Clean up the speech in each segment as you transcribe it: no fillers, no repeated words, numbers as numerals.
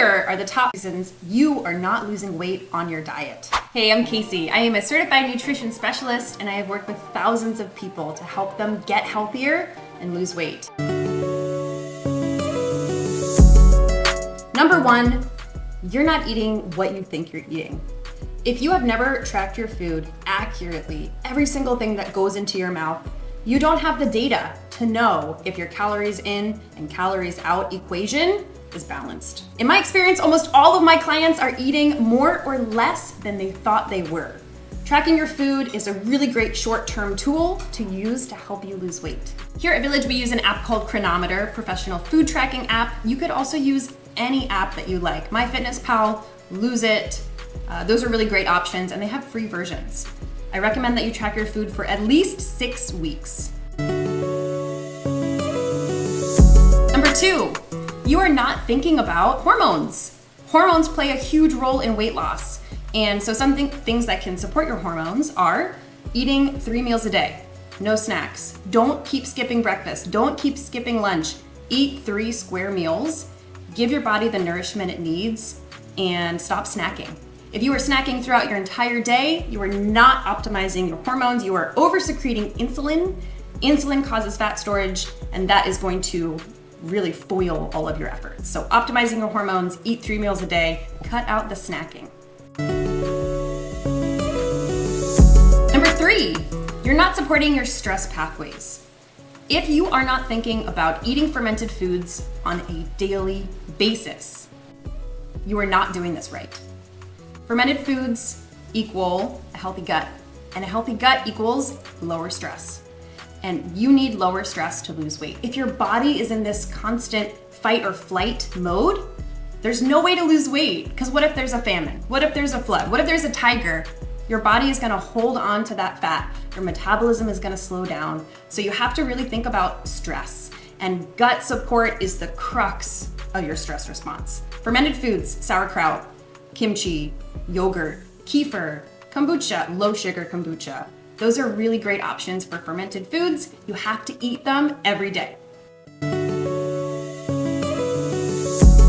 Here are the top reasons you are not losing weight on your diet. Hey, I'm Casey. I am a certified nutrition specialist, and I have worked with thousands of people to help them get healthier and lose weight. Number one, you're not eating what you think you're eating. If you have never tracked your food accurately, every single thing that goes into your mouth, you don't have the data to know if your calories in and calories out equation is balanced. In my experience, almost all of my clients are eating more or less than they thought they were. Tracking your food is a really great short-term tool to use to help you lose weight. Here at Village, we use an app called Chronometer, professional food tracking app. You could also use any app that you like. MyFitnessPal, Lose It, those are really great options, and they have free versions. I recommend that you track your food for at least 6 weeks. Number two, you are not thinking about hormones. Hormones play a huge role in weight loss. And so things that can support your hormones are eating 3 meals a day, no snacks. Don't keep skipping breakfast. Don't keep skipping lunch. Eat 3 square meals. Give your body the nourishment it needs and stop snacking. If you are snacking throughout your entire day, you are not optimizing your hormones. You are over-secreting insulin. Insulin causes fat storage, and that is going to really foil all of your efforts. So optimizing your hormones, eat 3 meals a day, cut out the snacking. Number 3, you're not supporting your stress pathways. If you are not thinking about eating fermented foods on a daily basis, you are not doing this right. Fermented foods equal a healthy gut, and a healthy gut equals lower stress. And you need lower stress to lose weight. If your body is in this constant fight or flight mode, there's no way to lose weight, because what if there's a famine? What if there's a flood? What if there's a tiger? Your body is gonna hold on to that fat. Your metabolism is gonna slow down. So you have to really think about stress. And gut support is the crux of your stress response. Fermented foods, sauerkraut, kimchi, yogurt, kefir, kombucha, low sugar kombucha. Those are really great options for fermented foods. You have to eat them every day.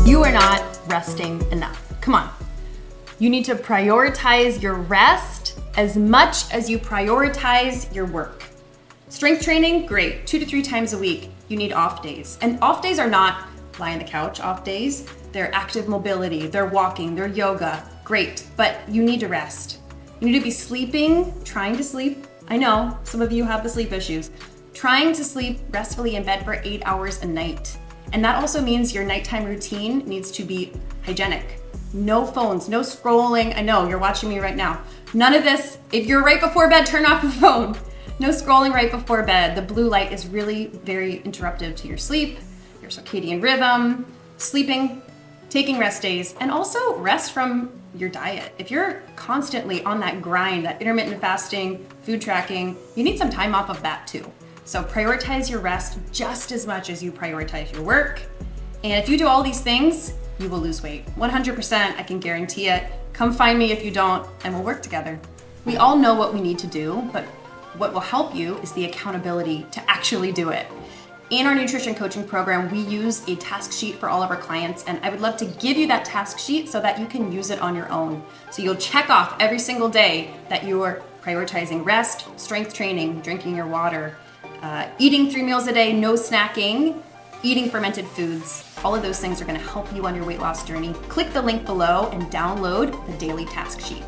You are not resting enough. Come on. You need to prioritize your rest as much as you prioritize your work. Strength training, great, 2 to 3 times a week. You need off days. And off days are not lie on the couch off days. They're active mobility, they're walking, they're yoga, great, but you need to rest. You need to be sleeping, trying to sleep. I know some of you have the sleep issues. Trying to sleep restfully in bed for 8 hours a night. And that also means your nighttime routine needs to be hygienic. No phones, no scrolling. I know you're watching me right now. None of this. If you're right before bed, turn off the phone. No scrolling right before bed. The blue light is really very interruptive to your sleep, your circadian rhythm, sleeping, taking rest days, and also rest from your diet. If you're constantly on that grind, that intermittent fasting, food tracking, you need some time off of that too. So prioritize your rest just as much as you prioritize your work. And if you do all these things, you will lose weight. 100%, I can guarantee it. Come find me if you don't, and we'll work together. We all know what we need to do, but what will help you is the accountability to actually do it. In our nutrition coaching program, we use a task sheet for all of our clients, and I would love to give you that task sheet so that you can use it on your own. So you'll check off every single day that you're prioritizing rest, strength training, drinking your water, eating 3 meals a day, no snacking, eating fermented foods. All of those things are gonna help you on your weight loss journey. Click the link below and download the daily task sheet.